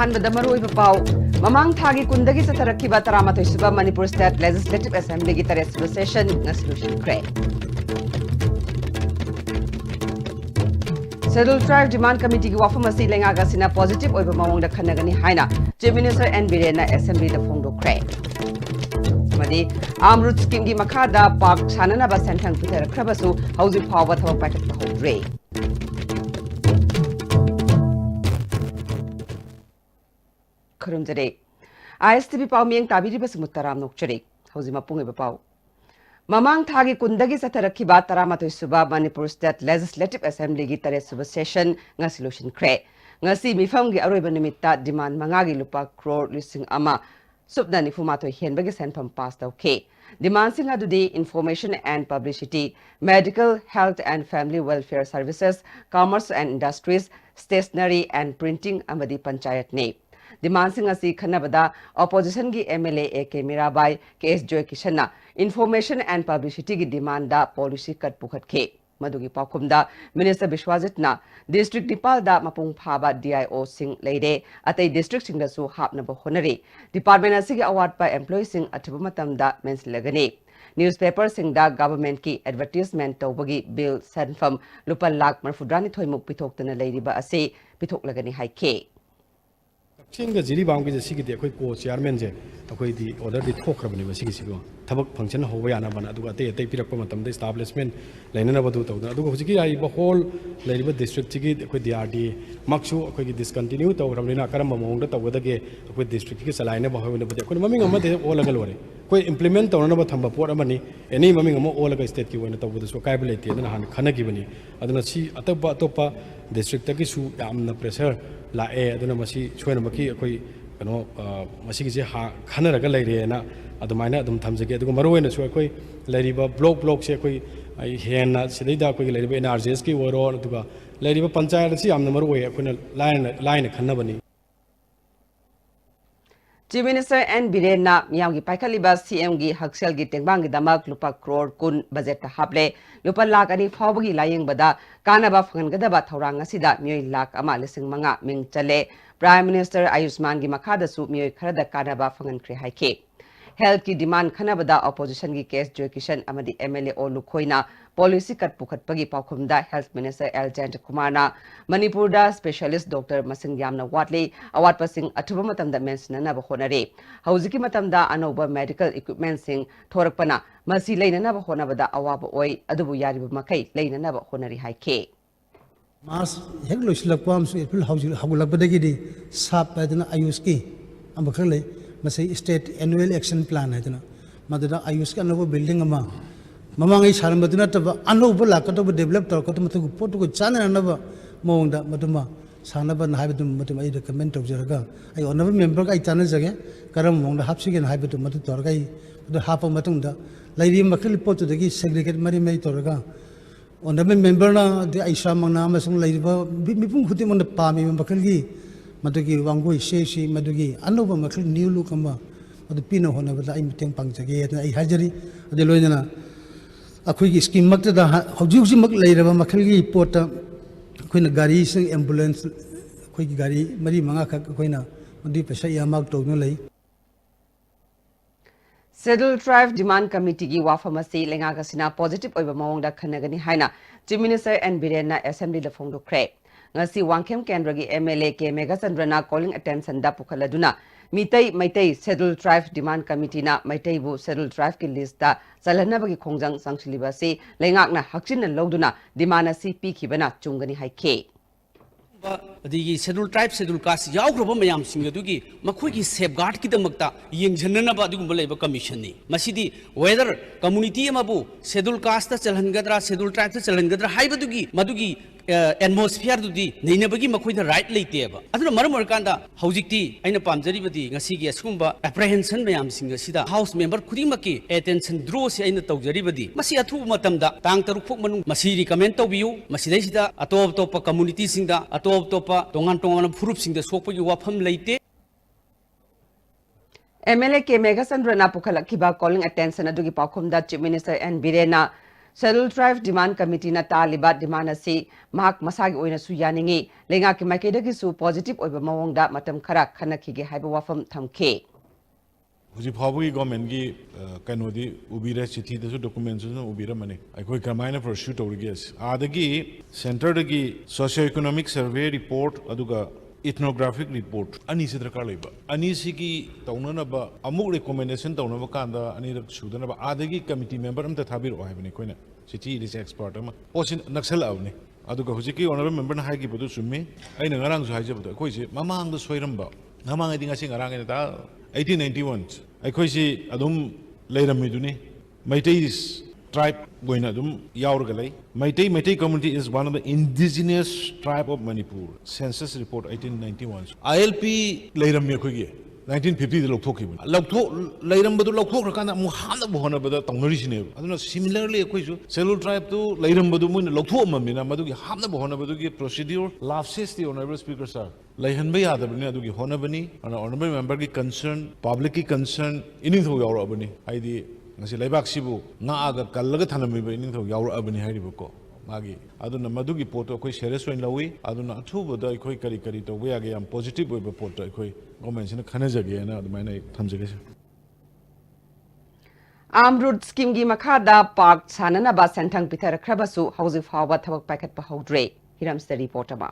ꯑꯍꯥꯟꯕꯗ ꯃꯔꯨꯑꯣꯏꯕ ꯄꯥꯎ ꯃꯃꯥꯡ ꯊꯥꯒꯤ ꯀꯨꯟꯗꯒꯤ ꯆꯠꯊꯔꯛꯈꯤꯕ 13 ꯁꯨꯕ ꯃꯅꯤꯄꯨꯔ ꯁ꯭ꯇꯦꯠ ꯂꯦꯖꯤꯁꯂꯦꯇꯤꯚ ꯑꯦꯁꯦꯝꯕ꯭ꯂꯤꯒꯤ 3 ꯁꯨꯕ ꯁꯦꯁꯟ ꯉꯁꯤ ꯂꯣꯏꯁꯤꯟꯈ꯭ꯔꯦ꯫ ꯁꯦꯗꯨꯜ ꯇ꯭ꯔꯥꯏꯕ ꯗꯤꯃꯥꯟ ꯀꯃꯤꯇꯤꯒꯤ ꯋꯥꯐꯝ ꯑꯁꯤ ꯂꯩꯉꯥꯛ ꯑꯁꯤꯅ ꯄꯣꯖꯤꯇꯤꯚ ꯑꯣꯏꯕ ꯃꯑꯣꯡꯗ ꯈꯟꯅꯒꯅꯤ ꯍꯥꯏꯅ ꯆꯤꯐ ꯃꯤꯅꯤꯁꯇꯔ ꯑꯦꯟ ꯕꯤꯔꯦꯟꯅ ꯑꯦꯁꯦꯝꯕ꯭ꯂꯤꯗ ꯐꯣꯡꯗꯣꯛꯈ꯭ꯔꯦ꯫ ꯑꯃꯗꯤ ꯑꯃꯔꯨꯠ ꯁ꯭ꯀꯤꯝꯒꯤ ꯃꯈꯥꯗ ꯄꯥꯔꯛ ꯁꯥꯟꯅꯅꯕ ꯁꯦꯟꯊꯪ ꯄꯤꯊꯔꯛꯈ꯭ꯔꯕꯁꯨ ꯍꯧꯖꯤꯛ ꯐꯥꯎꯕ ꯊꯕꯛ ꯄꯥꯏꯈꯠꯄ ꯍꯧꯗ꯭ꯔꯤ꯫ ꯈꯨꯔꯨꯝꯖꯔꯦ ISTV ꯄꯥꯎ ꯃꯤꯌꯦꯡ ꯇꯥꯕꯤꯔꯤꯕꯁꯤꯡꯕꯨ ꯇꯔꯥꯝ ꯅꯣꯛꯆꯔꯤ꯫ ꯍꯧꯖꯤꯛ ꯃꯄꯨꯡ ꯑꯣꯏꯕ ꯄꯥꯎ ꯃꯃꯥꯡ ꯊꯥꯒꯤ ꯀꯨꯟꯗꯒꯤ ꯆꯠꯊꯔꯛꯈꯤꯕ 13 ꯁꯨꯕ ꯃꯅꯤꯄꯨꯔ ꯁ꯭ꯇꯦꯠ ꯂꯦꯖꯤꯁꯂꯦꯇꯤꯚ ꯑꯦꯁꯦꯝꯕ꯭ꯂꯤꯒꯤ 3 ꯁꯨꯕ ꯁꯦꯁꯟ ꯉꯁꯤ ꯂꯣꯏꯁꯤꯟꯈ꯭ꯔꯦ꯫ ꯉꯁꯤ ꯃꯤꯐꯝꯒꯤ ꯑꯔꯣꯏꯕ ꯅꯨꯃꯤꯠꯇ ꯗꯤꯃꯥꯟ ꯃꯉꯥꯒꯤ ꯂꯨꯄꯥ ꯀ꯭ꯔꯣꯔ 1,094 ꯍꯦꯟꯕꯒꯤ ꯁꯦꯟꯐꯝ ꯄꯥꯁ ꯇꯧꯈꯤ꯫ ꯗꯤꯃꯥꯟꯁꯤꯡ ꯑꯗꯨꯗꯤ information and publicity, medical, health and family welfare services, commerce and industries, stationery and printing ꯑꯃꯗꯤ ꯄꯟꯆꯥꯌꯠꯅꯤ꯫ ꯗꯤꯃꯥꯟꯁꯤꯡ ꯑꯁꯤ ꯈꯟꯅꯕꯗ ꯑꯣꯄꯣꯖꯤꯁꯟꯒꯤ MLA AK ꯃꯤꯔꯥꯕꯥꯏ KS ꯖꯣꯏꯀꯤꯁꯟꯅ इन्फॉर्मेशन एंड पब्लिसिटी की डिमांड पॉलिसी कट पुखटखे मधुगी पाखुमदा मिनिस्टर विश्वाजितना डिस्ट्रिक्ट निपालदा मपुंग फाबा DIO सिंह लेरे अतै डिस्ट्रिक्ट सिंगदसु हापनब होनरे डिपार्टमेंट असिगी अवार्डपा एम्प्लॉय सिंह अथुब मतमदा मेंसलगने न्यूज़पेपर सिंगदा गवर्नमेंट की एडवर्टाइजमेंट तौबगी बिल सनफम लुपा लाख 142 मुक पिथोक्तना लेरिबा असे पिथोक्लगनी हाइखे सिंग जिरी बांग की सिगी दे को चेयरमैन जे अखोई दी ऑर्डर दी थोखरबनी बसिगी सिगो थबक फंक्शन होबा याना बना अदुगा अते अते पिरकपा मतम दे एस्टैब्लिशमेंट लेना बदु तौदा अदुगा हुजिकी आई होल लेरिबा डिस्ट्रिक्ट सिगी अखोई DRD मक्सु अखोई डिसकंटिन्यू तौरबनिना करम ममोंगदा तौगदगे अखोई डिस्ट्रिक्ट की सलाइना बहवने बदे अखोई ममिंग अमदे ओलगा लोरे कोई इंप्लीमेंट तौरना ब थंबा पोट अमनी एनी ममिंग अम ओलगा स्टेट की वना तौबदसु कायब लेते अदना हान खनगिबनी अदना सी अतोपा अतोपा डिस्ट्रिक्ट तकी सु यामना प्रेशर लाए अदना मसी सोयनमकी अखोई कनो मसीगिसे हा खनरगा लेरेना अदुमाइना अदुम थमजगे अदुगा मरोयनसु अखोई लेरिबा ब्लॉक से अखोई हेना सिदैदा अखोई लेरिबा NRJS की ओरो अदुगा लेरिबा पंचायत सि यामना मरोय अखोइना लाइन खन्नबनी चीफ मिनिस्टर एन बीरेन्ना मियामगी पाइखलिबा CM गी हक्सेलगी टेंगबांगी दमक लुपा क्रोर 10 बजेट हापले लुपा लाख अनि फावगी लायेंगबदा कानाबा फंगनगदबा थौरांग असिदा मियोय लाख अमा लिसिंग मंगा मिंग चले प्राइम मिनिस्टर आयुष्मान की मखादसु मियोय खरदा कानाबा फंगनख्रे हाइखे हेल्थ की डिमांड खनबदा ऑपोजिशन की केस जोकिशन अमदी MLA ओलुखोइना पॉलिसी कट पुखटपगी पाखुमदा हेल्थ मिनिस्टर एल जयंत कुमारना मणिपुरदा स्पेशलिस्ट डॉक्टर मसिंग यामना वाटले अवाटपसिंग अथुब मतमदा मेंसननब होनरे हौजिकी मतमदा अनोबा मेडिकल इक्विपमेंट सिंग थोरकपना मसी लेननब होनबदा अवाब ओय अदुबु यारिबु मखै लेननब होनरी हाइखे मास हेक लोइसलकवाम सु एप्रिल हगुलकबदगिदी साप पैदना आयुष की अमखले मसे स्टेट एनुअल एक्शन प्लान है मदुदा आयुष का अनोबो बिल्डिंग अमा ममांगै सारमदुना तब अनोबो लाकतोबो डेवलप तौरकतो मतु पोटुको चाननब मोंगदा मदुमा सानब नायबदु मदुमा आई रेकमेंड तौजरगा आई ओनब मेंबर का आई चानजगे करम मोंगदा हापसिगेन हायबदु मदु तौरगाई मदु हापा मतुंगदा लैरि मखल पोटुदगी सेग्रीगेट मरि मै तौरगा ओनब मेंबर ना दे आइशा मंगना मसुंग लैरिबा मिपुं खुति मन पामी मखलगी मदुगी वांगोई शेशी मदुगी अनोबा मखल न्यू लुक अमा मदु पिनो होनबदा आई मिटेंग पांगजगे आई हाजरी अदे लोइना अखोई स्कीम मक्तदा हौजी हौजी मक लैरबा मखलगी पोट अखोइना गाड़ी से एम्बुलेंस अखोई गाड़ी मरी मंगा खक अखोइना मदि पैसा यामाक तौनो लै शेड्यूल ट्राइब डिमांड कमिटी की वाफम असी लेंगागसिना पॉजिटिव ओइबा मवंगदा खनगनी हाइना चीफ मिनिस्टर एन बीरेन्ना असेंबली दा फोंदोख्रे ngasi wangkem kendra gi MLA ke Megachandra calling attention da pukhaladuna mitai schedule tribe demand committee na maitai bu schedule tribe ki list da chalhanaba gi khongjang sangchiliba se lengak na hakchin na loduna demand asi pi khibana chungani haike अदगी schedule tribe schedule caste याउग्रब मयाम सिंग अदुगी मखोइगी safeguard की दमकता यंगजननब अदुगुंबा लेबा कमीशन नि मसिदी वेदर कम्युनिटी अमबु शेड्यूल कास्ट चलहनगद्रा शेड्यूल ट्राइब चलहनगद्रा हाइबदुगी मदुगी एटमोस्फियर दुदी नैनबगी मखोइदा राइट लेतेबा अदुना मरम ओरकांदा हौजिक्ति आइना पामजरिबदी ngasiगी असुगुंबा एप्रहेंशन मयाम सिंग सिदा हाउस मेंबर खुदिमकी अटेंशन ड्रो से आइना तौजरिबदी मसी अथु मतमदा तांग तरुक फोक मनु मसी रिकमेंड तौबियु मसिदैसिदा अतोप तोप कम्युनिटी सिंगदा अतोप तोपा तोंगान तोंगान फुरुप सिंगदा सोकपगी वाफम लेते MLA के Megachandra na pukhalakhiba calling attention adugi pakhumda chief minister N Birena Scheduled Tribe Demand Committee na talibat demand asi mahak masagi oina su yaningi lenga ki maikeda ki su positive oiba mawongda matam khara khanakhi ge haiba wafam thamke. Huji phabu government gi kanodi ubira chithi dasu documents na ubira mane aikoi kamaina pursue tawriges adagi center dagi socio economic survey report aduga ethnographic report ani sidra ka leiba ani sigi taunana ba amuk recommendation taunana ba kanda ani rak sudana ba adagi committee member amta thabir o haibane koina chithi is expert ama osin naksal avne aduga huji ki honorable member na haigi bodu summi aina ngarang su haije bodu koi se mamang da soiramba namang ai dinga singa rang ta 1891 ꯑꯩꯈꯣꯏꯁꯤ ꯑꯗꯨꯝ ꯂꯩꯔꯝꯃꯤꯗꯨꯅꯤ Meitei tribe goina dum yaur galai Maitai community is one of the indigenous tribe of Manipur. Census report 1891 ILP leiram me khogi 1950 da lokthokhi lokthok leiram badu lokthok rakana mu hana bohona bada tongnori sine aduna similarly khoisu cellular tribe to leiram badu mu lokthok mamina madu gi hana bohona badu gi procedure lapses the honorable speaker sir leihan ba yadabni adu gi hona bani ana honorable member gi concern public gi concern ini tho yaur abani aidi ngasi laibak sibu nga aga kallaga thanami ba ini tho yaur abani hairibo ko magi aduna madugi poto koi serious oin lawi aduna athubo da koi kari kari to we age am positive oi poto koi government sina khana jage na adumai na thamjage Amrut scheme gi makhada park chanana ba senthang pithar khrabasu hauji fawa thabak paikhat pa haudre hiram sta reporter ma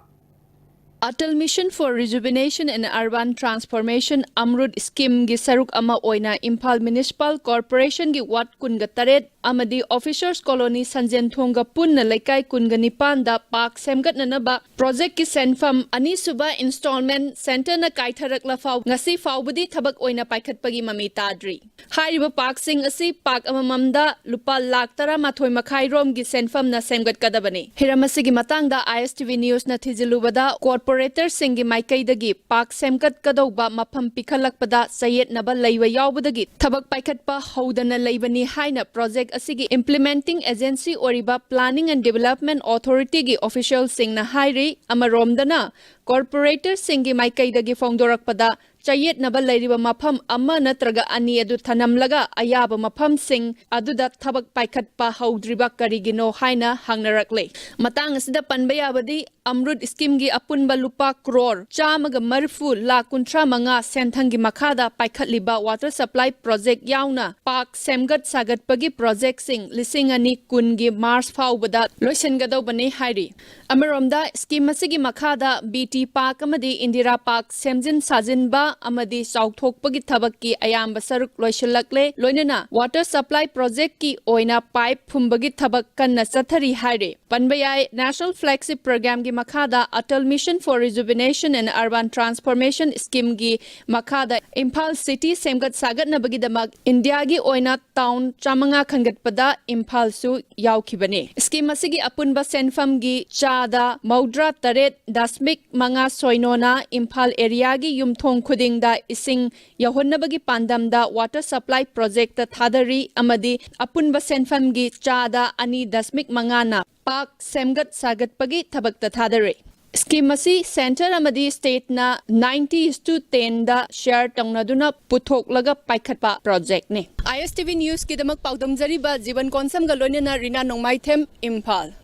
Atal Mission for Rejuvenation and Urban Transformation Amrut Scheme gi saruk ama oina Imphal Municipal Corporation gi Ward kunga taret amadi Officers Colony Sanjen Thonga punna laikai kunga nipan da park semgat na ba project ki senfam ani suba installment center na kaitharak la faw ngasi fawbudi thabak oina paikhat pagi mami tadri hairiba park sing asi park amamamda lupa lakh tara mathoi makhai rom gi senfam na semgat kadabani hiramasi gi matang da ISTV News na thijilubada Operator singi maikaidagi park semkat kadauba mafam pikhalakpada sayet naba leiwa yaubadagi thabak paikhatpa houdana leibani haina project asigi implementing agency oriba planning and development authority gi official singna hairi amaromdana corporator singi maikaidagi fongdorakpada chayet naba leiriba mafam amma natraga ani adu thanamlaga ayaba mafam sing aduda thabak paikhatpa haudriba karigino haina hangnarakle matang asida panbayabadi Amrut scheme gi apunba lupa crore chamaga marfu la kuntra manga senthangi makhada paikhatliba water supply project yauna park semgat sagat pagi project sing lising ani kun gi March faubada loisen gadau bani hairi amaromda scheme asigi makhada BT park amadi Indira park semjin sajin ba amadi sauthok pagi thabak ki ayamba saruk loisilakle loinana water supply project ki oina pipe phumbagi thabak kanna sathari haire panbayai national flagship program Makhada Atal Mission for Rejuvenation and Urban Transformation Scheme gi Makhada Imphal City semgat sagat na bagidamak India gi oina town chamanga khangatpada Imphal su yaukhibane scheme asigi apunba senfam gi chada maudra taret dasmik manga soinona Imphal area gi yumthong khudingda ising yahonnabagi pandamda water supply project ta thadari amadi apunba senfam gi chada ani dasmik mangana park semgat sagat pagi thabak ta thadare scheme asi center amadi state na 90:10 da share tongnaduna puthok paikhatpa project ne ISTV News ki damak paudam jariba jiban konsam ga loinena Rina Nongmai Them Imphal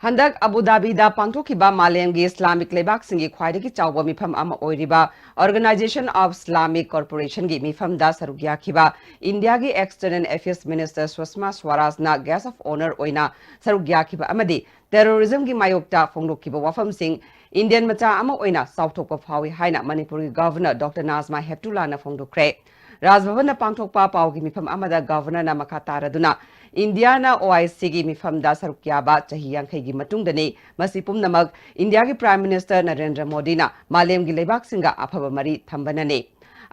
Handak Abu Dhabi da pangthokiba Malayamgi Islamic Lebak singi khwaidagi chawba mifam ama oiriba Organization of Islamic Corporation gi mifam da sarugya khiba India gi External Affairs Minister Sushma Swaraj na guest of honor oina sarugya khiba amadi terrorism gi mayokta phongdokiba wafam sing Indian macha ama oina sauthokpa phawi haina Manipur gi Governor Dr Nazma Heptullah na phongdokre Rajbhavan na pangthokpa pawgi mifam amada Governor na makataraduna India na OIC gi mifam da sarukya ba chahi yankhai gi matungdani masi pumnamak India gi Prime Minister Narendra Modi na Malem gi lebak singa aphaba mari thambanane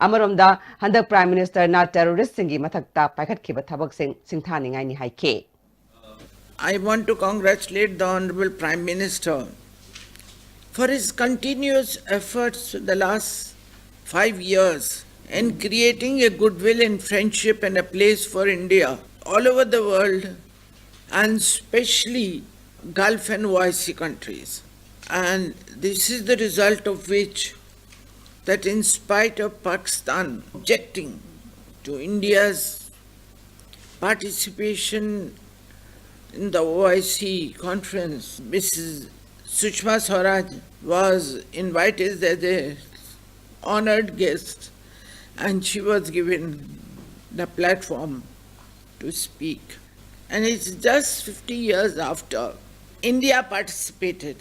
amaromda handak Prime Minister na terrorist singi mathakta paikhat khiba thabak sing singthani ngai ni haike I want to congratulate the Honorable Prime Minister for his continuous efforts the last 5 years in creating a goodwill and friendship and a place for India all over the world, and especially Gulf and OIC countries. And this is the result of which, that in spite of Pakistan objecting to India's participation in the OIC conference, Mrs. Sushma Swaraj was invited as a honored guest, and she was given the platform to speak. And it's just 50 years after India participated.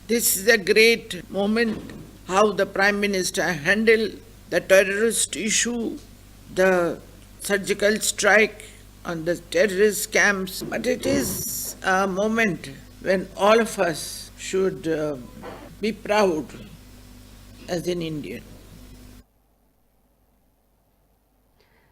This is a great moment how the Prime Minister handled the terrorist issue, the surgical strike on the terrorist camps. But it is a moment when all of us should be proud as an Indian.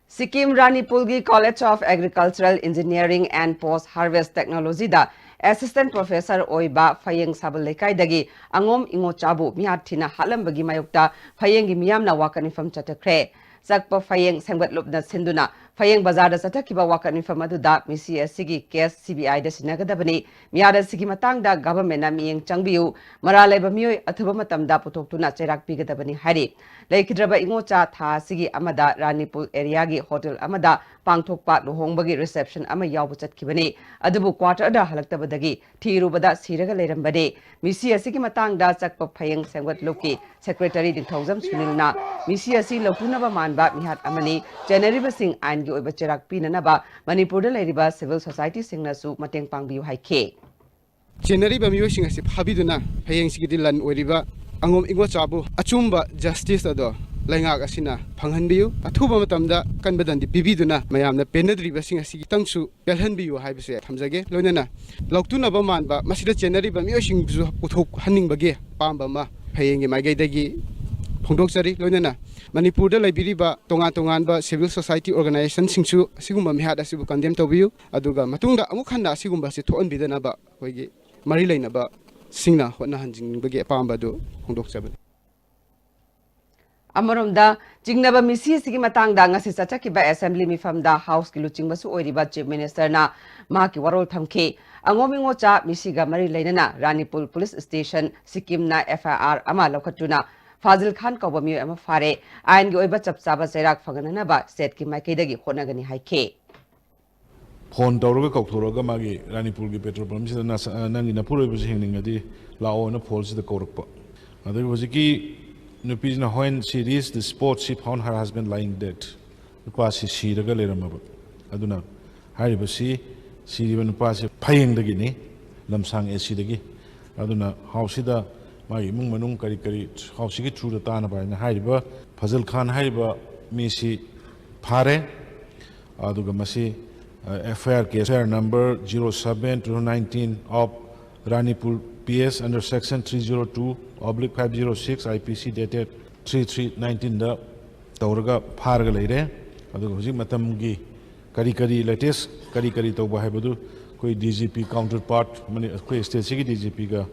Sikkim Ranipulgi College of Agricultural Engineering and Post-Harvest Technology da Assistant Professor Oiba Fayeng Sabalekai dagi Angom Ingo Chabu Mihatina Halambagi Mayukta Fayeng Miyamna Wakanifam Chatakre Sakpa Fayeng Sangbat Lupna Sinduna Fayeng Bazar da Satakiba Wakanifam Aduda Misi Sigi Case CBI da Sinagadabani Miada Sigi Matang da Government na Miyeng Changbiu Maraleba Miyoi Atubamatam da Putoktuna Cherak Pigadabani Hari Laikidraba Ingocha Tha Sigi Amada Ranipul area gi hotel Amada Pangthokpa Luhongbagi reception Ama Yabu Chatkibani Adubu quarter da Halaktabadagi Tirubada Siraga Lerambade Misi Sigi Matang da Sakpa Fayeng Sangwat Loki Secretary Dingthozam Sunilna Misi Asi Lokunaba Manba Mihat Amani Janariba Singh and Yoiba Cherak Pinanaba Manipur Leriba Civil Society Singnasu Mateng Pangbiu Haike Generally, Bamusing as if Habiduna, paying Sigidilan or river, Angom Ingochabu, Achumba, Justice Ado, Langa Asina, Panghanbiu, Atuba Matamda, Kanbadan, the Bibiduna, Mayam, the Penedri, Basing a Sigitangsu, Belhanbiu, Hibase, Hamzage, Lonana, Loktuna Baman, but Masida Generally Bamusing Utuk Hunning Bage, Pambama, paying in my Gaidagi, Pondoksari, Lonana, Manipur, the Liberiba, Tonga, Civil Society Organization, Singsu, Siguma Mihad as you condemn to view, Aduga, Matunda, Amukanda, Sigumba, to Unbidanaba, Marilainaba, Singna, what Nahanjing Bage Pambado, Pondoksabin. Amarumda, Jingnaba Misi Sigi Matang da ngasi sachaki ba assembly mi famda house ki luching basu oiriba chief minister na maki warol thamke angomingo cha misiga mari leinana Ranipul police station Sikkim na FIR ama lokhatuna Fazil Khan ko bami ama fare ain gi oiba chapchaba serak phagana ba state ki maikaidagi honagani haike phone tawraga kauthoroga magi Ranipul gi petrol pump sida nangi na puroi bu hingninga lao na phol sida kaurakpa adu hojiki Nupis na hoin series the sports she found her husband lying dead. Nupasi she raga leramaba. Aduna haribasi she even nupasi paying the guinea lamsang esidagi. Aduna hausida my mung manung kari kari hausiki through the tanaba in hariba Fazil Khan hariba misi pare aduga masi FIR case number 07/2019 of Ranipul PS under section 302/506 IPC dated 3/3/19 da tawraga pharga leire adu hoji matam gi kari latest kari tawba haibadu koi DGP counterpart mani koi state sigi DGP ga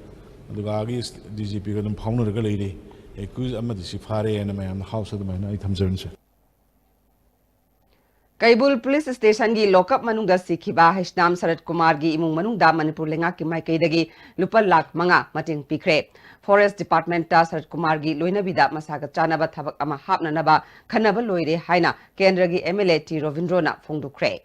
adu agi DGP ga dum phaunaraga leire accuse amadi si phare ena mayam house adu maina I thamjarnse Kaibul Police Station gi lockup manungda sikhiba Hishnam Sarat Kumar gi imung manungda Manipur lenga ki maikaidagi lupa lakh manga mating pikre Forest Department ta Sarat Kumar gi loinabida masaga chanaba thabak ama hapnanaba khanaba loire haina Kendra gi MLA T Rovindrona phongdukre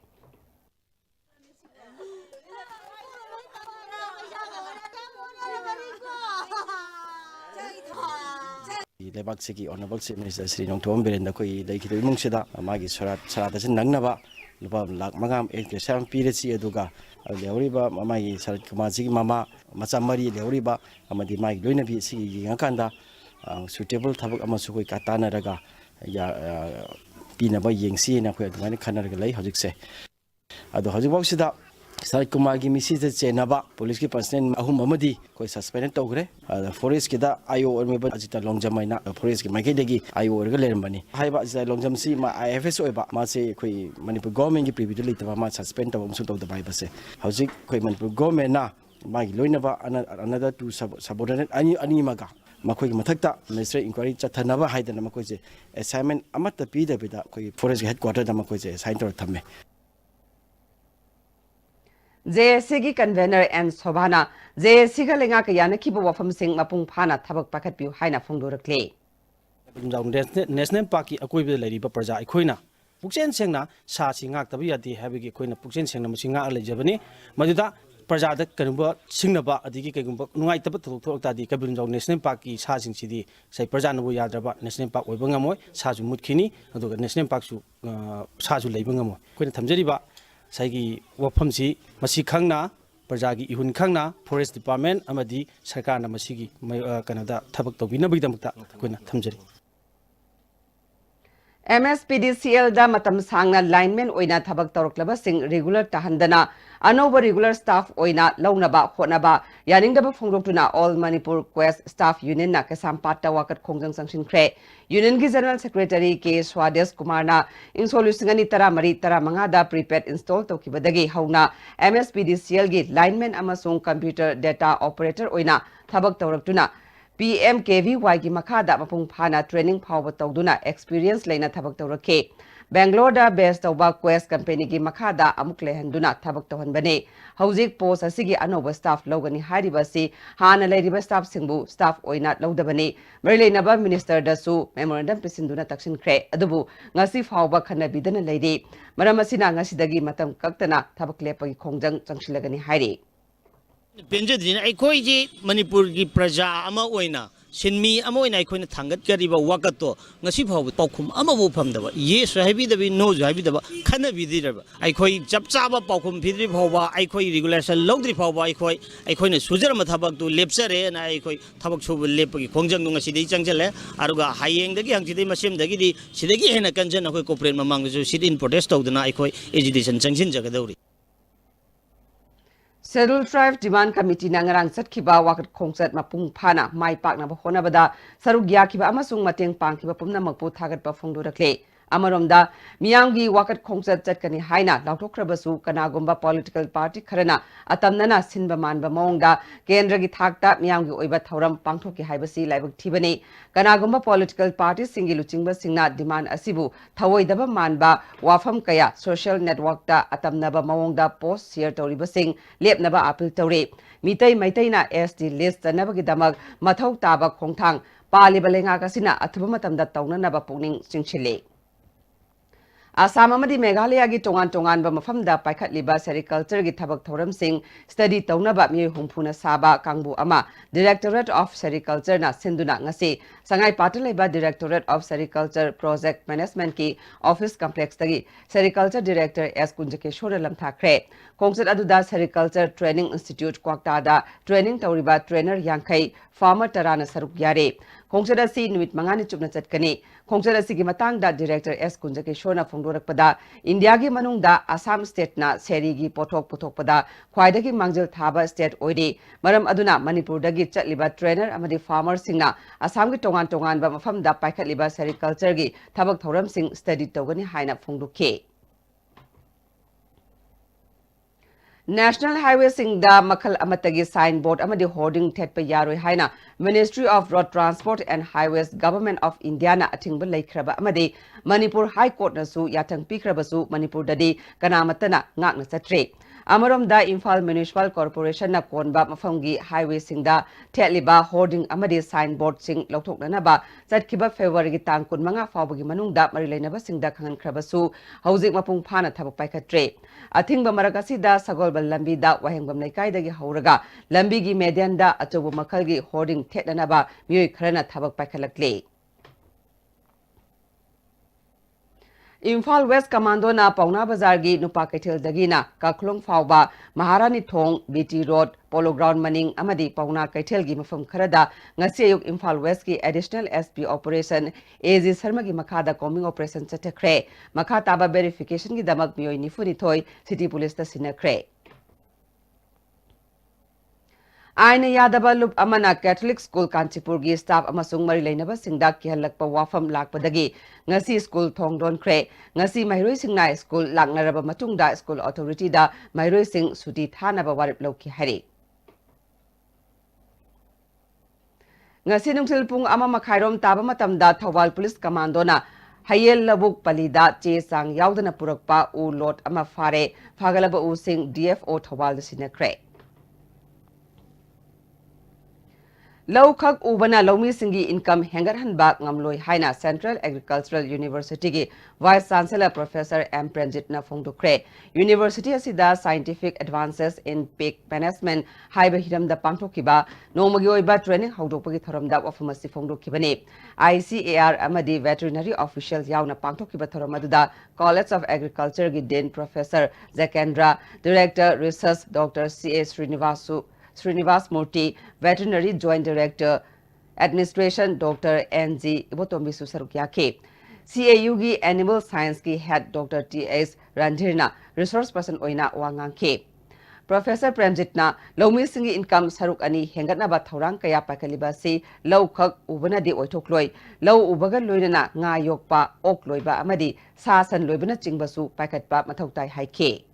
Lebak Siki Honorable Chief Minister Sri Nongthom Birenda koi leikhido imungsida magi sarata sin nangnaba lupa lakh mangam ekesam pireci aduga leuriba magi Sarat Kumar ji mama machamari leuriba amadi magi loinabi sigi ngakanda suitable thabak amasu koi katana raga ya pinaba yengsi na koi adumani khanarga lei hojikse adu hojibawsida Sarat Kumar gi misi je chenaba police ki personnel ahum amadi koi suspended togre forest ki da IO ormeba ajita longjamaina forest ki maike degi IO orga lermbani haiba ajita longjam si ma IFS oiba ma se koi Manipur government gi privy litaba ma suspend tabam su tawda bai base hauji koi Manipur government na ma gi loinaba another two subordinate ani maga makoi gi mathakta ministry inquiry chathanaba haidana makoi je assignment amata pi da bida koi forest headquarter da makoi je sign tor thamme JSC convener and Sobhana JSC ga lenga ka yana ki bo wafam sing mapung phana thabak pakat piu haina phongdorakle National Park ki akoi be lari ba praja ikhoina पुक्चेन सेंगना सासी ngak tabi yadi habigi koina पुक्चेन सेंगना मसी ngak लेजबनी मजुदा प्रजाद कनुबा सिंगनबा अदिगी कगुंबा नुंगाई तब थोक्तादी कबिरंजाव national park की सासिंग सिदी सै प्रजानबु याद्रबा national park ओइबा ngमोय साजु मुतखिनी अदुगा नेशनल पार्क सु साजु लेबा ngमोय कोइना थमजरिबा सैगी वफमसी मसी खंगना प्रजागी इहुन खंगना फॉरेस्ट डिपार्टमेंट अमदी सरकारना मसीगी कनदा थबक तौबिनबगिदमक्ता Koyna थमजरी MSPDCL da matam sangna lineman oina thabak tawraklaba sing regular tahandana anova regular staff oina launaba honaba yaningdaba phongdoktuna All Manipur Quest Staff Union na kasam patta wakat khongjang sangshin khre Union gi General Secretary K Swades Kumar na insolusingani tara mari tara manga da prepaid install tokibadagi hauna MSPDCL gi lineman amasung computer data operator oina thabak tawraktuna PMKVY की मखादा मपुंग फाना training फाव तौदुना experience लेना थबक तौरखे बेंगलोर दा base तौबा quest company की मखादा अमुक लेहंदुना थबक तौहनबने हौजिक post असिगी अनोबा staff लौगनी हारिबसी हाना लेरिबा staff सिंगबु staff ओइना लौदबने मरिलेनबा minister दसु memorandum प्रेसिंदुना तक्सिनख्रे अदुबु ngasi फावबा खनबिदना लेरि मरमसिना ngasi मतम कक्तना थबक लेपगी खोंजंग चंगसिलगनी हारि पेंजद्रीना अखोई जी मणिपुर की प्रजा अमा ओइना सिनमी अमा ओइना अखोइना थांगतकरिबा वाकतो ngasi फाव पाउखुम अमाबो फमदबा येस हाइबिदबि नो हाइबिदबा खनबिदिरबा अखोई चपचाबा पाउखुम फिद्रि फावबा अखोई रेगुलेशन लौद्रि फावबा अखोइना सुजरम थबक तो लेपसरे ना अखोई थबक सुब लेपगी खोंजंग नु ngasi दि चंगजले अरुगा हायेंगदगी हंगसिदि मसेमदगी सिदगी हेना कंजन अखोई कोपरेट ममांगजु सिट इन प्रोटेस्ट तौदना अखोई एजुकेशन चंगसिन जगदौरी Scheduled Tribe Demand Committee na ngarang satkiba wakat khongset mapung phana mai pakna ba honabada saruk yakiba amasung mateng pangkiba pumna makpu thagat pa phongdurakle amaromda miyamgi wakat khongset chatkani haina lauthokrabasu kanagumba political party kharana atamnana sinba manba mongda kendra gi thakta miyamgi oiba thauram pangthoki haibasi laibak thibani kanagumba political party singi luchingba singna demand asibu thawoidaba manba wafam kaya social network ta atamnaba mongda post share toriba sing lepnaba appeal tore mitai maitaina SD list tanabagi damak mathau taba khongthang paliba lenga kasina athuba matamda taunanaba pungning singchile Assam amadi Meghalaya gi tongan ba mafamda paikhatliba sericulture gi thabak thoram sing study taunaba mi humphuna saba kangbu ama Directorate of Sericulture na sinduna ngasi sangai patalaiba Directorate of Sericulture Project Management ki office complex tagi Sericulture Director S Kunjakeshwar lamthakre kongsat aduda Sericulture Training Institute kwakta da training tauriba trainer yankai farmer tarana saruk yare kongsat asi numit mangani chupna chatkani kongsat asi gi matang da Director S Kunjakeshwar na phongdorakpada India gi manung da Assam state na seri gi pothok puthokpada khwaidagi mangjil thaba state oide maram aduna Manipur dagi chatliba trainer amadi farmer singna Assam gi tongan ba mafam da paikhatliba sericulture gi thabak thoram sing study togani haina phongdukhe National Highway Singda Makhal Amatagi signboard amadi hoarding thetpa yaroi haina Ministry of Road Transport and Highways Government of India na athingba laikhraba amadi Manipur High Court na su yatang pikhrabasu Manipur dadi kanamatana ngakna chatre Amarom da Imphal Municipal Corporation na konba mafamgi highway singda thetliba hoarding amadi signboard sing lauthoknana ba chatkiba February gi tang kun manga fawbagi manungda marilainaba singda khangan khrabasu hauzik mapung phana thabak paikhatre athingba maragasi da sagolbal lambi da wahengbam laikai dagi hauraga lambi gi median da achobu makhal gi hoarding thetnana ba mioi kharana thabak paikhalakle Imphal West Commando na Pauna Bazar gi nupa kaithel dagina Kaklong Fawba Maharani Thong BT Road Polo Ground Maning amadi Pauna kaithel gi mafam kharada ngasi ayuk Imphal West ki Additional SP Operation AZ Sharma gi makhada combing operation chatakre makha taba verification gi damak mioi nifuni thoi city police ta sinakre Aina Yadaba Lup Amana Catholic School Kanchipur gi staff amasung mari lainaba singda kihalakpa wafam lakpadagi ngasi school thongdon kre ngasi mairoi singna school langnaraba matungda school authority da mairoi sing suti thanaba warip lauki hari ngasi nungthil pung ama makhairom taba matamda Thawal Police Commando na Hayel Labuk Palida che sang yaudana purakpa u lot ama fare phagalaba u sing DFO Thawal da sinakre Lau khak ubana lomi singi income hengar hanba ngamloi haina Central Agricultural University gi Vice Chancellor Professor M. Pranjit na phongdokre. University asida scientific advances in pig management haiba hiramda pangthokiba nomagi oiba training hawdokpagi thoramda wafamasi phongdokkibani. ICAR amadi veterinary officials yauna pangthokiba thoramadda College of Agriculture gi Dean Professor Zakendra, Director Research Dr. C.A. Srinivas Murthy, Veterinary Joint Director, Administration Dr. N.G. Ibotombi Susarukyake, CAU gi Animal Science ki Head Dr. T.S. Randhirna, Resource Person Oina Wangangke. Professor Premjitna, Lomi Singi Income Saruk Ani Hengatna Bathorang Kaya Pakaliba si Low Kuk Ubana di Oitokloi, Low Ubagan Loidana, Nga Yokpa, Ok Loiba Amadi, Sasan Loibana Chingbasu, Pakatba Matautai Haike.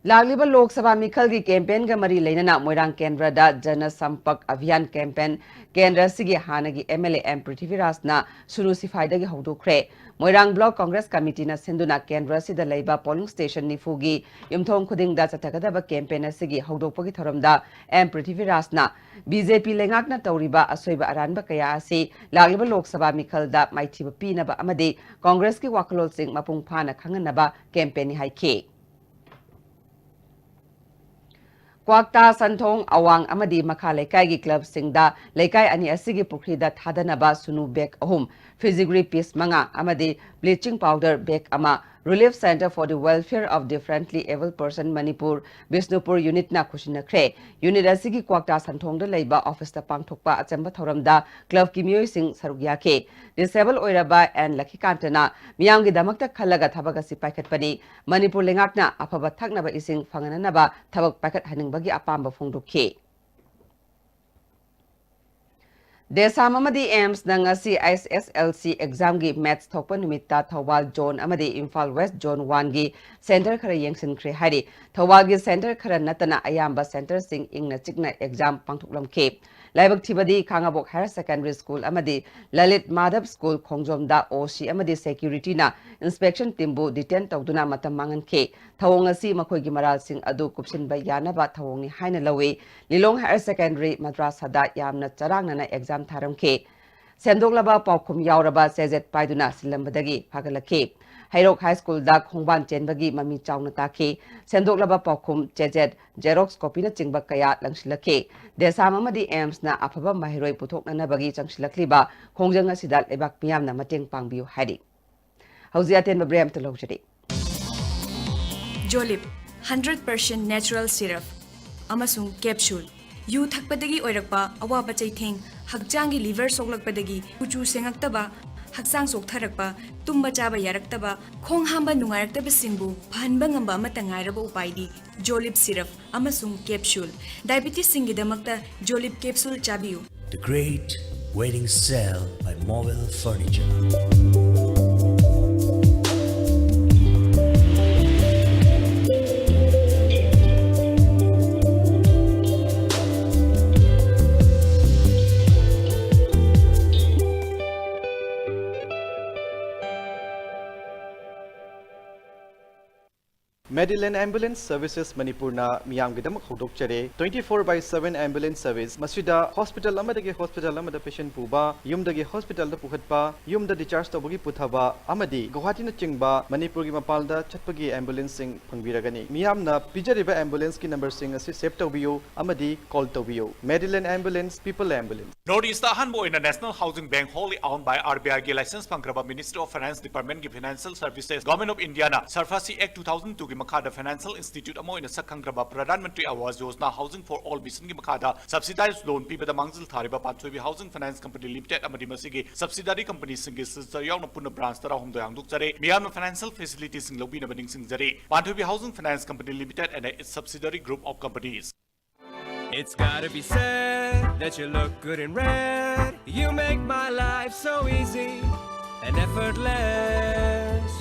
Lagliba Lok Sabha Mikhal gi campaign ga mari leinana Moirang Kendra da Jana Sampak Abhiyan campaign Kendra sigi hanagi MLA M Prithviraj na sunu sifai da gi hawdokre. Moirang Block Congress Committee na sinduna Kendra sida leiba polling station nifugi yumthong khuding da chatagadaba campaign sigi hawdokpagi thoramda M Prithviraj na BJP lengak na tawriba asoiba aranba kaya asi lagliba Lok Sabha Mikhal da maithiba pinaba amadi Congress ki wakalol sing mapung phana khanganaba campaign ni haike. Kwakta Santong Awang Amadi Makha Laikai gi club singda Laikai ani asigi pukrida thadanaba sunu bag ahum Fizigri piece manga amadi bleaching powder bag ama Relief Center for the Welfare of Differently Able Person Manipur Bisnupur unit na khusinakre unit asigi Kwakta Santong da leiba office ta pangthokpa achamba thoramda club ki miyoi sing sarugyake disable oiraba and Lakikantana miyam gi damakta khalaga thabaga si paikhatpani Manipur lengakna afaba thaknaba ising fangananaba thabak paikhat haning bagi apamba phongdokhe Desam amadi AIMS na ngasi ISSLC exam gi maths thokpa numitta Thawal Zone amadi Imphal West Zone 1 gi center khara yengsinkhre hari Thawal gi center khara natana ayamba center sing ingna chikna exam pangthoklamkhe Laibak Thibadi Kangabok Higher Secondary School amadi Lalit Madhav School Khongjomda OC amadi security na inspection timbu detain tawduna matam mangankhe thawong asi makhoi gi maral sing adu kupsinba yanaba thawong ni haina lawe Lilong Higher Secondary Madrasa da yamna charangna na exam tharamkhe Semdoklaba Paukhum Yauraba Sezet Paiduna Silambadagi Pagalakhe Hairok High School da Khongban Chenbagi Mami Chawna Takhe Semdoklaba Paukhum Chejet Xerox copy na chingba kaya langsilakhe Desam amadi AIMS na afaba mahiroi puthokna na bagi changsilakliba khongjang asida lebak miyam na mateng pangbiu hari Hauzi aten babrem talojari Jolip 100% natural syrup amasung capsule yu thakpadagi oirakpa awaba chaitheng hakjangi liver soklakpadagi kuchu sengaktaba haksang soktharakpa tumba chaba yaraktaba khong hamba nungaraktaba singbu phanba ngamba amata ngairaba upaidi Jolip syrup amasung capsule diabetes singidamakta Jolip capsule chabiu The Great Wedding Sale by Mobile Furniture. Medillion Ambulance Services Manipurna Miyamgidamak Hodokchare 24/7 ambulance service Masida hospital amadagi hospital amada patient puba yumdagi hospital da pukhatpa yumda discharge tawbagi puthaba amadi Guwahati na chingba Manipur gi mapalda chatpagi ambulance sing phangbiragani miyamna pijariba ambulance ki number sing asi save tawbiyo amadi call tawbiyo Medillion Ambulance People Ambulance Northeast Ahanbo in a National Housing Bank wholly owned by RBI ki license pangraba Ministry of Finance Department ki Financial Services Government of India na Sarfasi Act 2002 ki Makada Financial Institute amo in a Sakangraba Pradhan Mantri Awas Yojana Housing for All Mission ki Makada subsidized loan pibada mangzil thariba Panchobi Housing Finance Company Limited amadi masigi subsidiary company singi sister yauna puna branch tara humdo yangduk jare miyamna financial facilities sing lobi na bading sing jare Panchobi Housing Finance Company Limited and its subsidiary group of companies. It's gotta be said that you look good in red. You make my life so easy and effortless.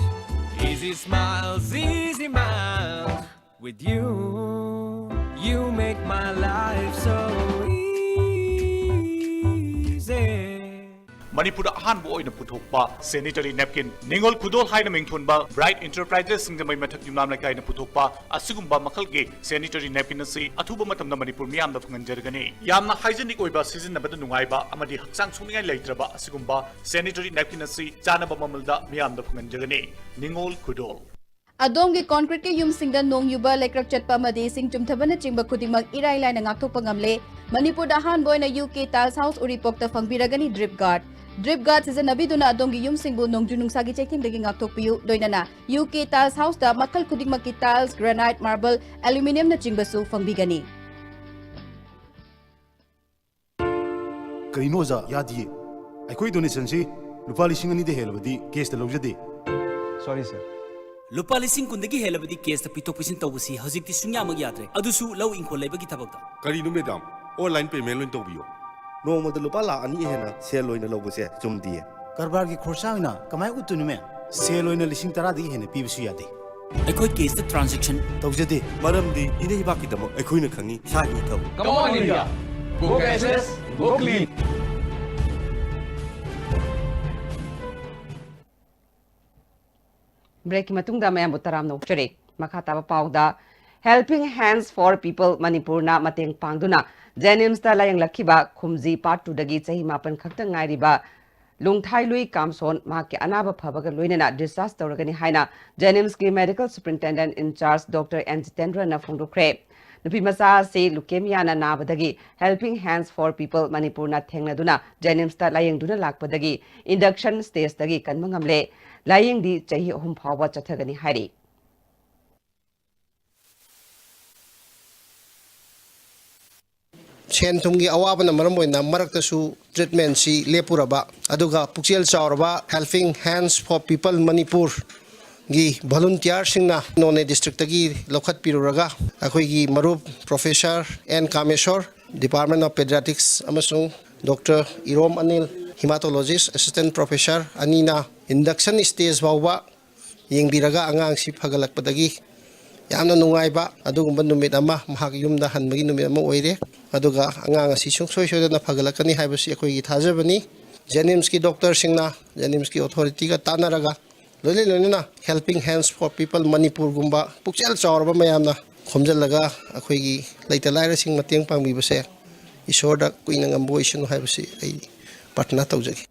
Easy smiles, easy miles. With you, you make my life so easy. Manipur ahan bo oina puthokpa sanitary napkin ningol khudol haina mingthunba bright enterprises singdamai mathak yumnam laikai na puthokpa asigumba makhal ge sanitary napkin asi athuba matamna Manipur miyam da phanganjargani yamna hygienic oiba sizinabada nungaiba amadi haksang suningai leitraba asigumba sanitary napkin asi chanaba mamalda miyam da phanganjargani ningol khudol Adomgi concrete ke yum singda nong yuba lekrak chatpa madi sing chumthabana chingba khudimak irai lai na ngakthokpa ngamle Manipur da han boy na UK Tiles House Uripok ta fangbiragani drip guard season abiduna adomgi yum singbu nongju nungsa gi chekthim dagi ngakthokpiu doinana UK Tiles House da makal khudimak ki tiles granite marble aluminium na chingba su fangbigani Karinoza yadi aikoi donation si lupa lising ani de helbadi case da lojade sorry sir Lupa lising kundagi helabadi case ta pitok pisin tawsi hojikti sunya mag yadre adusu law inko leibagi thabakta Kari no madam online payment loin tawbiyo no mo de lupa la ani hena sel loina lobose chumdi karbar gi khorsa ina kamai utunu me sel loina lising tara di hena pibisu yade aikoi case ta transaction tawjade maramdi ine baki dam aikoi na khangi sa hi thaw Come on India go cashless go clean Break matungda mayam butaram no chare makata ba pauda Helping Hands for People Manipur na mateng pangduna Jenims ta layang lakhiba khumji part 2 dagi chahi mapan khakta ngairiba lungthai lui kamson ma ke anaba phabaga loinana discharge tawragani haina Jenims ki medical superintendent in charge Dr. N. Jitendra na phongdokre nupi masa se leukemia na nabadagi Helping Hands for People Manipur na thengnaduna Jenims ta layang duna lakpadagi induction stage dagi kanmangamle laying di chahi hum phawa chathagani hairi Chen thumgi awabana maram oina maraktasu treatment si lepuraba aduga puksel chauraba Helping Hands for People Manipur gi volunteer singna none district tagi lokhat piruraga akhoi gi marup professor N Kameshwar Department of Pediatrics amasung Dr. Irom Anil hematologist assistant professor anina induction stage bawba yengbiraga angang si phagalakpadagi yamna nungaiba adugumba numit ama mahak yumda hanbagi numit ama oire aduga angang asi sungsoi soidana phagalakani haibasi akoi gi thajabani Jenims ki doctor singna Jenims ki authority ga tanaraga lole lolena Helping Hands for People Manipur gumba pukchel chawrba mayamna khomjalaga akoi gi leita laira sing mateng pangbi base isorda kuina ngamboisin haibasi ai patna tawjagi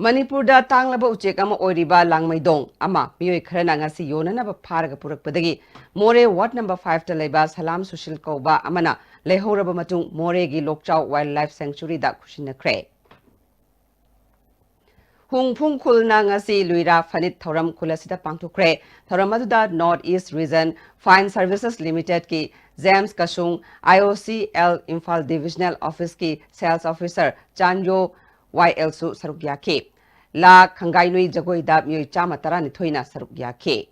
Manipur da tanglaba uchek ama oiriba langmaidong ama miyoi kharana ngasi yonana ba pharaga purakpadagi More Ward number 5 ta leiba Salam Sushil Kauba amana lehoraba matung More gi Lokchau Wildlife Sanctuary da khusinakre Hungphung khulna ngasi luira fanit thoram khulasida pangthukre thoram aduda North East Region Fine Services Limited ki James Kasung IOCL Imphal Divisional Office ki Sales Officer Chanjo YL su saruk yake la khangai nui jagoi da myoi chama tarani thoina saruk yake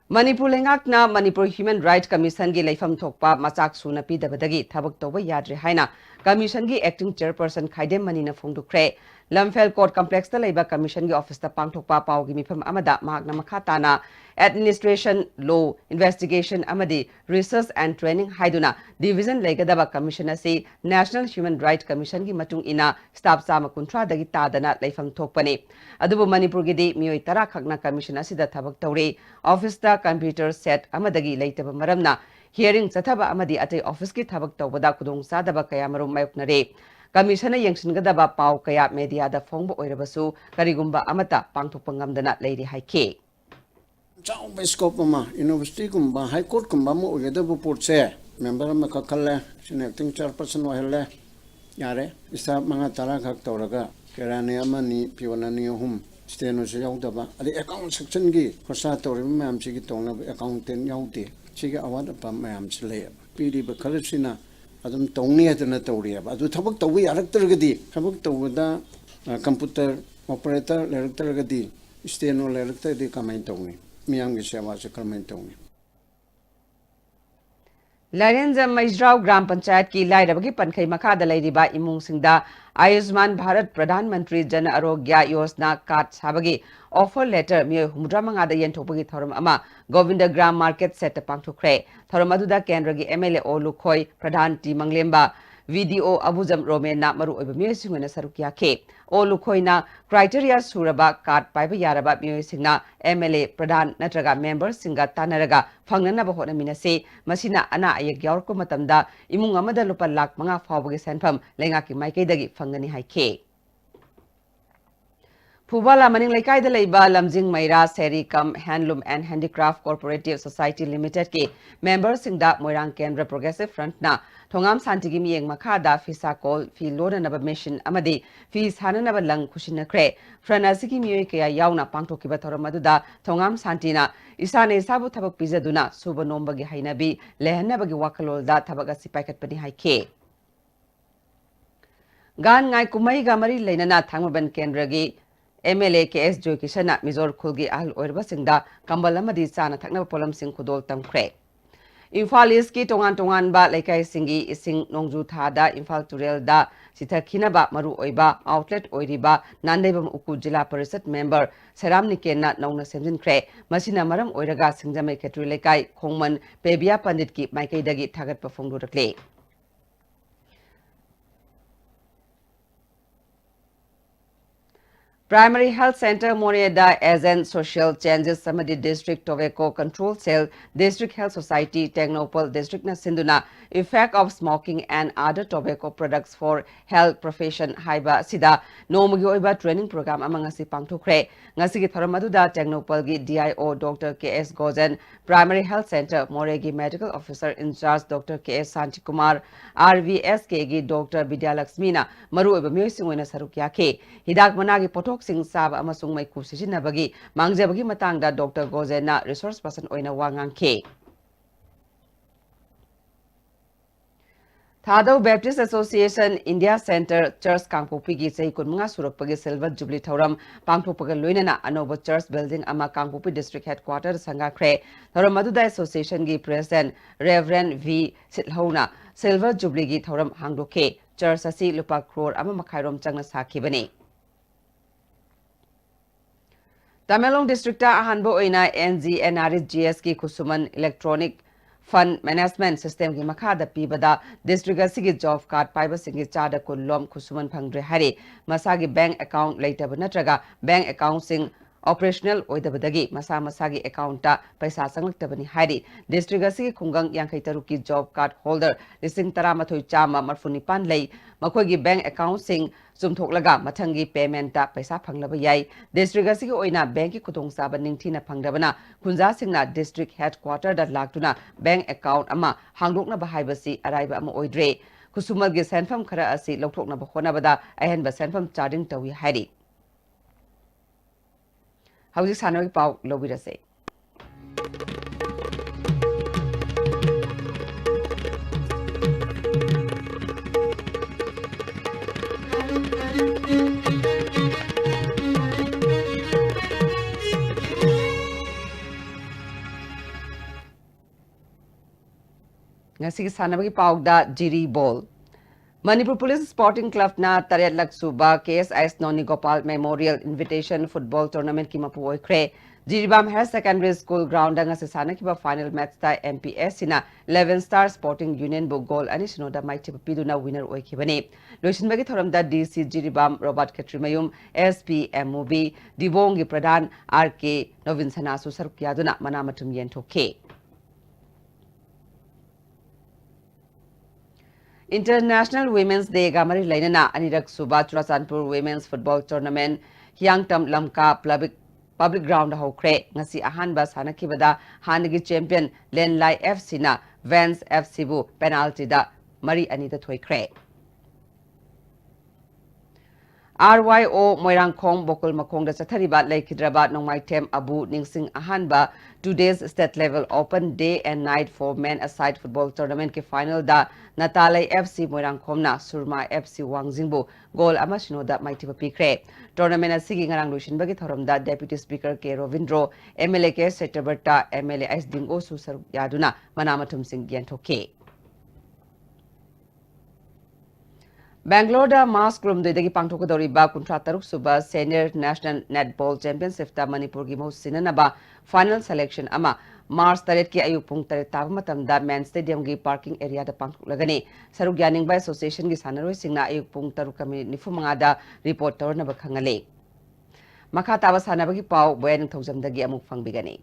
Manipur lengakna Manipur Human Rights Commission gi leifam thokpa machak suna pi dabadagi thabak toba yadre haina commission gi acting chairperson Khaidem Manina phongdukre Lamphel Court Complex ta leiba commission gi office ta pangthokpa pau gi mifam amada mahakna makhatana administration law investigation amadi research and training haiduna division leigadaba commission asi National Human Rights Commission gi matung ina staff sama kuntra dagi tadana leifam thokpani adubu Manipur gi di miyoi tara khakna commission asi da thabak tawre office ta computer set amadagi leitaba maramna hearing chathaba amadi atei office ki thabak tawbada kudong sadaba kaya marum mayuknare Commissioner yengsingadaba pau kaya media da phongba oirabasu karigumba amata pangthokpa ngamdana leiri haike Chong scope ma university kumba high court kumba mo ogeda report se member ma khakhalle acting chairperson wa helle yare isa manga tara khak tawraga kerane amani piwanani hum steno se yaudaba adi account section gi khosa tawri mam chi gi tongna accountant yaude chi gi award pa mam chile pidi ba khalsina adum tongni adana tawri ba adu thabak tawi arak targadi thabak tawda computer operator lector gadi steno lector di kamai tongni miyam gi sewa se kamai tongni Larenza Maizrao Gram Panchayat ki lairabagi pankhai makhada lairiba imung singda Ayushman Bharat Pradhan Mantri Jan Arogya Yojana card sabagi offer letter mi humdra mangada yenthopagi thoram ama Govinda Gram Market set pangthukre thoram aduda Kendra gi MLA Olukhoi Pradhan T Manglemba video abujam romena maru oiba myoy singona saruk yake o lukhoina criteria suraba card paiba yaraba myoy singna MLA pradhan natraga member singa tanaraga phangnana ba hona minase masina ana ayek yaurko matamda imung amada lupa lak manga fawbagi senpham lenga ki maikaidagi phangani haike Pubala Maning Laikai the Laiba Lamjing Maira Sericum Handloom and Handicraft Cooperative Society Limited ke members in da Moirang Kendra Progressive Front na Tongam Santigi Mieng Makada Fisa Call Fi Loda Naba Mission Amadi Fis Hananaba Lang Kushina Kre Franasiki Muekea Yauna Pangtoki Batoromaduda Tongam Santina Isane Sabu Tabak Pizaduna Suba Nombagi Hainabi Lehanabagi Wakalol da Tabagasi Packet Pani Haike Gan Ngai Kumai Gamari Lenana Tangmaban Kendragi MLA KS Joy Kishana Mizor Kulgi Al Oirba Singda Kambalamadi Sana Takna Polam Sing Kudol Tamkre Imphal East ki tongan ba Laikai Singi Ising Nongju Thada Imphal Turel da Sitakina ba Maru Oiba Outlet Oiriba Nandebam Uku Jila Parisat member Seram Nikena Nongna Semjin Kre Masina Maram Oiraga Singjame Ketri Laikai Kongman Pebia Pandit ki Maikai Dagi Tagat Perform Durakle Primary Health Center Morieda as an social changes Samadi District Tobacco Control Cell District Health Society Technopol District na Sinduna effect of smoking and other tobacco products for health profession haiba sida nomugi oiba training program amang asi pangthokre ngasi gi tharamaduda Technopol gi DIO Dr. KS Gozen Primary Health Center Moregi Medical Officer in charge Dr. KS Santikumar RVSK gi Dr. Bidyalakshmina maru oiba myoisingwena sarukya ke hidak managi poto Sing Sab Amasung Mai Kusijina Bagi, Mangjabagi Matanga, Dr. Gozena, resource person Oina Wangang K. Thado Baptist Association India Center Church Kangpopi Say Kunmunga Surapagi Silver Jubilee Thoram, Pangpopaga Luinana, Anova Church Building Ama Kangpopi District Headquarters Sanga Kre, Thoramaduda Association Gi President Reverend V. Sitlhona, Silver Jubilee Gi Thoram Hangdoke, Church Asi Lupa Crore Ama Makairom Changna Sakibane. Tamelong District Ahanbo Oina NGNRS GS Kusuman Electronic Fund Management System ki Makada Pibada District Sigi Job Card Piber Singi Chada Kulom Kusuman Pangre Hari Masagi Bank Account later Banatraga Bank Account Sing Operational Oidabadagi Masa Masagi Accounta Paisa Sanglaktabani Hari District Sigi Kungang Yankaitaruki Job Card Holder Lising Taramatoi Chama Marfunipan Lay Makogi Bank Account Sing Sumthoklaga Matangi Payment ta Paisa Panglaba Yai District Sigi Oina Banki Kutong Saba Ningtina Pangdabana Kunza Singna District Headquarter that Laktuna Bank Account Ama Hangdokna Bahaibasi Araiba Ama Oidre Kusumal gi Sanfam Kara Asi Lokthokna Bahona Bada Ahen ba Sanfam Charging Tawi Hari How's this Hanoi Pau Lobirase? Ngasi sanabagi paugda Jiri Ball. Manipur Police Sporting Club na Taret Laksuba KSIS Noni Gopal Memorial Invitation Football Tournament ki mapu oikre. Jiribam Higher Secondary School ground nga sa sana kiba final match ta MPS sina 11 Star Sporting Union bu goal ani sinoda maiti papidu na winner oikibani. Loishin bagi thoram da DC Jiribam Robert Katrimayum SP MOB Dibongi Pradhan RK Novin Sanasu Sarukyaduna manamatum yentoke. International Women's Day Gamari Lainana Anirak Suba Churasanpur Women's Football Tournament Hyangtam Lamka Public Ground Hokre Ngasi Ahanba Sanakibada Hanagi Champion Lenlai FC na Vans FC bu penalty da Mari Anita Thoikre RYO Moirangkong Bokol Makong da Sathariba Laikidraba Nongmai Tem Abu Ningsing Ahanba 2 days state level open day and night for men aside football tournament ke final da Natalay FC Moirangkom na Surma FC Wangjingbu goal ama sinoda maiti papikre tournament asigi ngarang lushin bagi thoram da deputy speaker ke Rovindro MLA ke Seterberta MLA S Dingo Susar Yaduna Manamatum Singh Yantoke Bangalore Mask Room dagi pangthokadoriba kuntra taruk suba Senior National Netball Championship ta Manipur gi mo sinanaba final selection ama Mars taret ki ayuk pung taret taba matamda main stadium gi parking area da pangthoklagani saruk yaning by association gi sanaroi singna ayuk pung taruk kami nifumanga da report torna ba khangale makha taba sanabagi pau boyan thousand dagi amuk fangbigani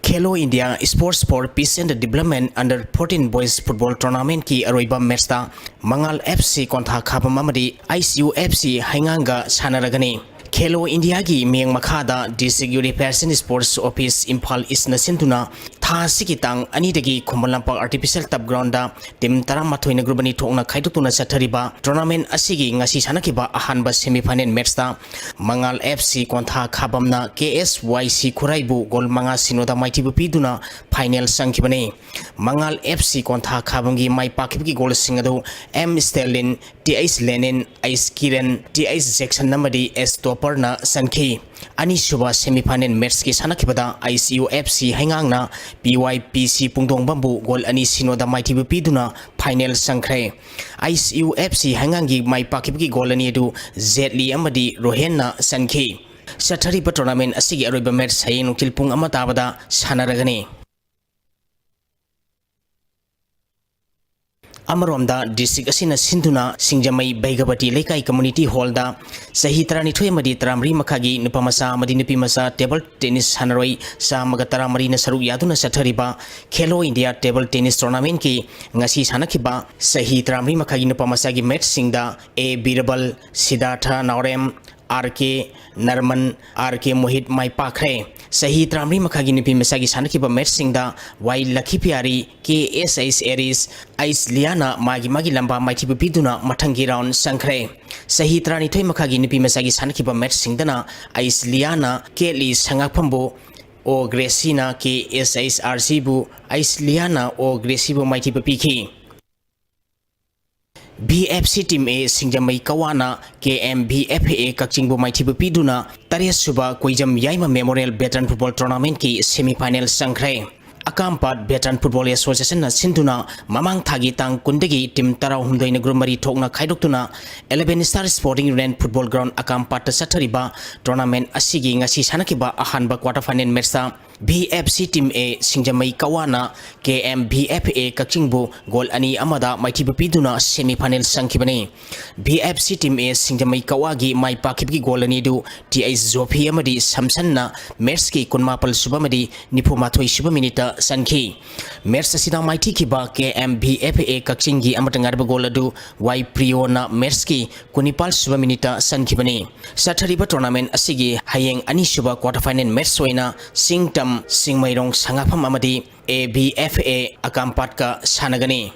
Khelo India Sports for Peace and Development Under 14 Boys Football Tournament ki aroiba match ta Mangal FC kontha khabam amadi ICU FC hainganga sanaragani Khelo India gi meng makhada District Youth Affairs and Sports Office Imphal East na sintuna tha sikitang ani dagi Khombalampak Artificial Turf Ground da tim 13 na grubani thokna khaidutuna sathariba tournament asigi ngasi sanakiba ahanba semi-final match ta Mangal FC kontha khabamna KSYC Khuraibu gol manga sinoda maitibu piduna final sangkibani Mangal FC kontha khabamgi mai pakibgi gol singadu M Sterling TH Lenin Ice Kiran TH Jackson namadi S Topper na sankhi ani suba semi-final match ki sanakibada ICU FC haingangna PYPC pungdong bambu gol ani sinoda maitibu piduna final sangkhre ICU FC haingangi mai pakibgi gol ani du Zedli amadi Rohenna sankhi sathari ba tournament asigi aroiba match saying nuktil pung amata bada sanaragani Amaromda district asina sinduna singjamai baigabati lekai community hall da sahi 32 amadi 33 makhagi nupamasa amadi nupimasa table tennis hanaroi sa magatara marina saru yaduna sathariba Khelo India table tennis tournament ki ngasi sanakhiba sahi 33 makhagi nupamasa gi match singda A Birabal Siddhartha Naurem RK Narman RK Mohit mai pakre sahi 33 makhagi nipi mesagi sanakiba match singda Y Lucky Piari KSIS Aries Ice Liana magi lamba maiti biduna mathangi round sangkhre sahi 32 makhagi nipi mesagi sanakiba match singdana Ice Liana Kelly Sangapambo O Gresina KSIS RC bu Ice Liana O Gresibo maiti bipiki BFC Team A Singjamai Kawana KMBFA Kakchingbo Maitibu Piduna Tarias Suba Koijam Yaima Memorial Veteran Football Tournament ki semi-final sangkhre Akampat Veteran Football Association na sinduna mamang thagi tang kundagi team tarau humdoi na group mari thokna khaidoktuna 11 Star Sporting Union Football Ground Akampat ta sathariba tournament asigi ngasi sanakiba ahanba quarter final match ta BFC Team A Singjamai Kawana KMBFA Kakchingbo gol ani amada maitibu piduna semi-final sangkibani BFC Team A Singjamai Kawagi mai pakibgi gol ani du TI Zopi amadi Samsan na match ki kunmapal subamadi nipumathoi suba minita sankhi match asida maiti kiba KMBFA Kakchingi amatangarba gol adu Y Priona match ki kunipal suba minita sankibani sathariba tournament asigi hayeng ani suba quarter final match soina Singtam Singmairong Sangapam amadi ABFA Akampat ka sanagani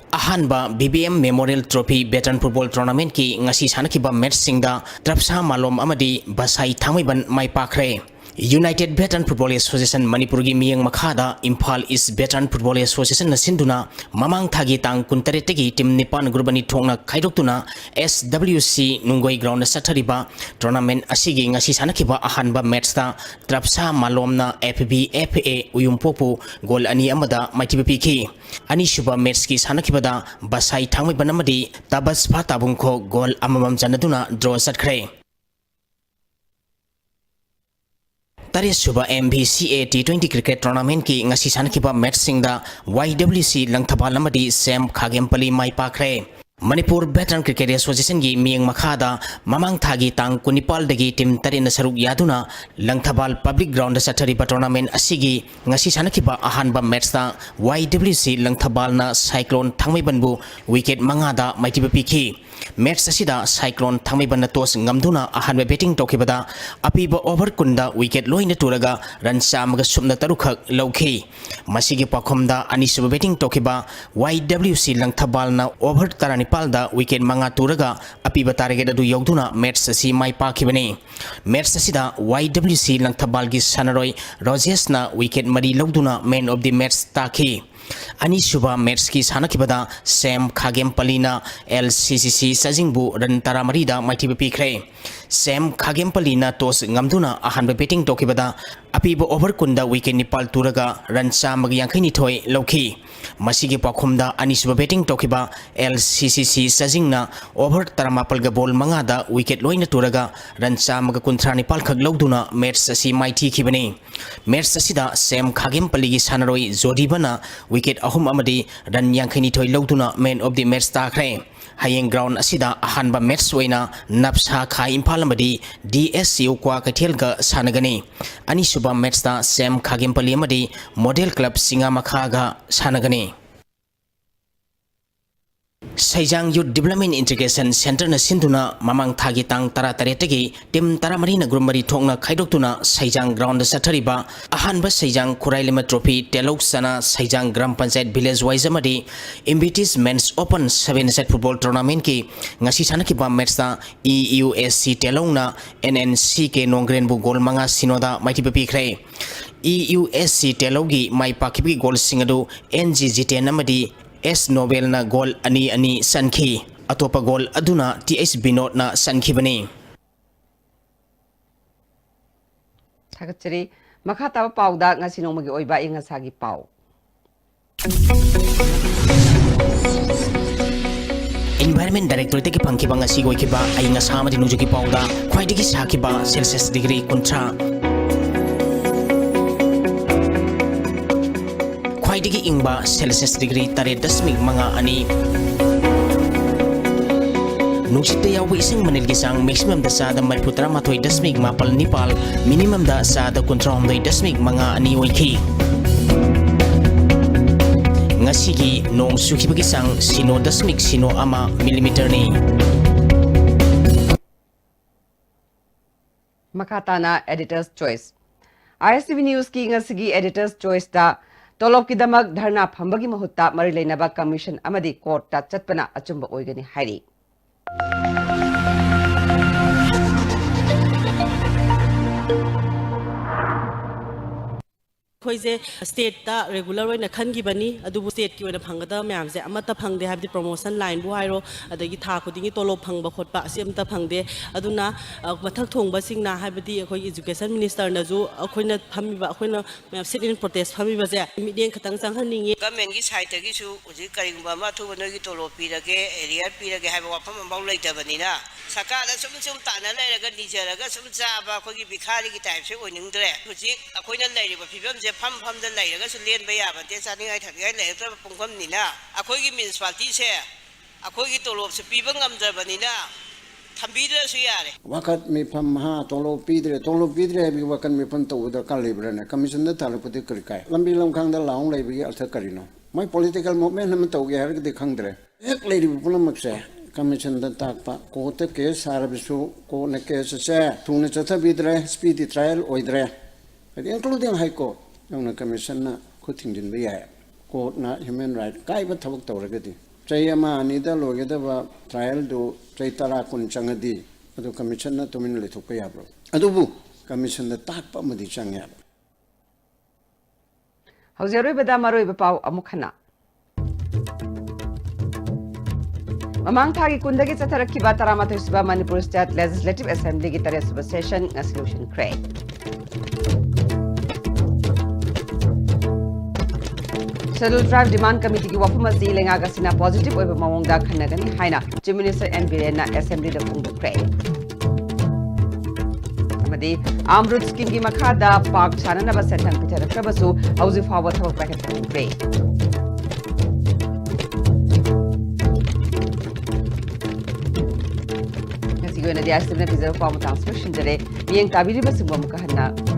Ahanba BBM Memorial Trophy Veteran Football Tournament ki ngasi sanakiba match singda Trapsa Malom amadi Basai Thangmaiban mai pakre United Veteran Football Association Manipur gi miyang makhada Imphal East Veteran Football Association na sinduna mamang thagi tang kuntaretegi team nipan grubani thongna khaidoktuna SWC Nungoi Ground na sathariba tournament asigi ngasi sanakiba ahanba match ta Trapsa Malomna FBFA Uyumpopu gol ani amada maitibpiki ani shuba match ki sanakibada Basai Thangmai banamadi Tabas Patabungko gol amamam janaduna draw satkre Tarias Suba MBCA T20 Cricket Tournament ki ngasi sanakiba match singda YWC Langthabal amadi Sam Khagempali mai pakre Manipur Veteran Cricket Association gi miyang makhada mamang thagi tang kunipal dagi team tarin na saruk yaduna Langthabal Public Ground sa sathariba tournament asigi ngasi sanakiba ahanba match ta YWC Langthabal na Cyclone Thangmaibanbu wicket mangada maitibapiki match asida Cyclone Thangmaiban na tos ngamduna ahanba batting tokibada apiba over kunda wicket loina turaga run samaga sumna tarukhak lawkhi masigi pakhomda anisuba batting tokiba YWC Langthabal na over tarani Palda wicket manga turaga apiba target adu yogduna match si mai pakibani match asida YWC Langthabal gi sanaroi Rogers na wicket mari logduna man of the match takhi ani suba match ki sanakibada Sam Khagempalina LCCC Sajingbu ran tara marida maitiba pikre Sam Khagempalina tos ngamduna ahanba betting tokibada apiba over kunda wicket nipal turaga run chamag yankhaini thoi lokhi masigi pakhumda anisuba betting tokiba LCCC sajingna over taramapal ga ball mangada wicket loina turaga run chamag kunthra nipal khag loduna match asi maiti khibani match asida Sam Khagempali gi sanaroi Jodibana wicket ahum amadi run yankhaini thoi loduna man of the match takhre hayeng ground asida ahanba match oina napsa khai impal amadi DSCU kwa kathelga sanagani anisuba match ta Sam Khagempali amadi model club Singamakha ga sanagani Saijang Youth Development Integration Center na sinduna mamang thagi tang tara taretagi tim taramari na grumari thongna khaidoktuna Saijang ground sathariba ahanba Saijang Khurailima Trophy Telok Sana Saijang Gram Panchayat Village wise amadi Imbitis Men's Open 7-set football tournament ki ngasi sanakiba match ta EUSC Telong na NNC ke nongren bu gol manga sinoda maiti pikre EUSC Telogi mai pakibi gol singadu NGG10 amadi S Nobel na goal ani sankhi atopa goal aduna TH Binod na sankhi bani Thagachari makata pauda ngasi nongmagi oiba inga sagi pau Environment Director teki pangkiba ngasi goikiba ainga samadi nujuki pauda khwaidigi sakiba Celsius degree kuntra Digi ingba Celsius degree tare dasmig mga ani Nungsite yawi isang manil gisang maximum da sa da mariputra matoy dasmig mapal nipal minimum da sa da kontrom doy dasmig mga ani wiki Ngasigi nong suki bagisang sino dasmig sino ama millimeter ni Makatana Editor's Choice ISTV News ki ngasigi Editor's Choice da Tolok kidamak dharna phambagi mahutta mari leinaba commission amadi court ta chatpana achumba oigani hairi Koise state ta regular oina khangi adubu state ki oina phangada myam se amata phangde habdi promotion line bu hairo adagi tha khudingi tolo phangba khotpa asemta phangde aduna mathak thongba singna habdi akhoi education minister na ju akhoina phamiba akhoina sit in protest phamiba je mideng khatang changhaningi government gi side gi su uji karingba ma thu bana gi tolo pirage area pirage haiba wafam ambau leitabani na sakala sum tana leiraga nijaraga sum chaba akhoi gi bikhari gi type se oiningdre uji akhoina leiriba phibam je pham da leiraga su len ba ya ba te saningai thagai leira pungfam ni na akhoi gi municipality se akhoi gi tolop se piba ngamdabani na thambidra su yare wakat mi pham ha tolo pidre bi wakan mi phan to da kal libra na commission da thal puti kri kai lambi lamkhang da laung lei bi artha karino mai political movement nam to ge har ge khangdre ek lei bi pulam se commission da tak pa ko te ke sar bi su ko ne ke se thune chatha bidre speedy trial oidre including high court yung commission na kuting din ba ya court na human right kai ba thabak tawragadi chayama ni da loge da ba trial do chay tara kun changadi adu commission na tumin le thuk ya bro adu bu commission da tak pa madi changya Hauzeroi bada maroi ba pau amukhana Mamang thagi kundagi chatharakhi ba taramathoi suba Manipur State Legislative Assembly gi tare suba session na solution kray Scheduled Tribe Demand Committee ki wafuma zilenga gasina positive oiba mawongda khanagani haina Chief Minister N.B.N. Assembly da pungdu kray amadi Amrut scheme ki makhada park chanana ba senthang pitarakrabasu hauzi fawa thawak bracket kray ngasi goina dia astimna pizza fa mo transmission dere yeng tabiri ba sumba mukahanna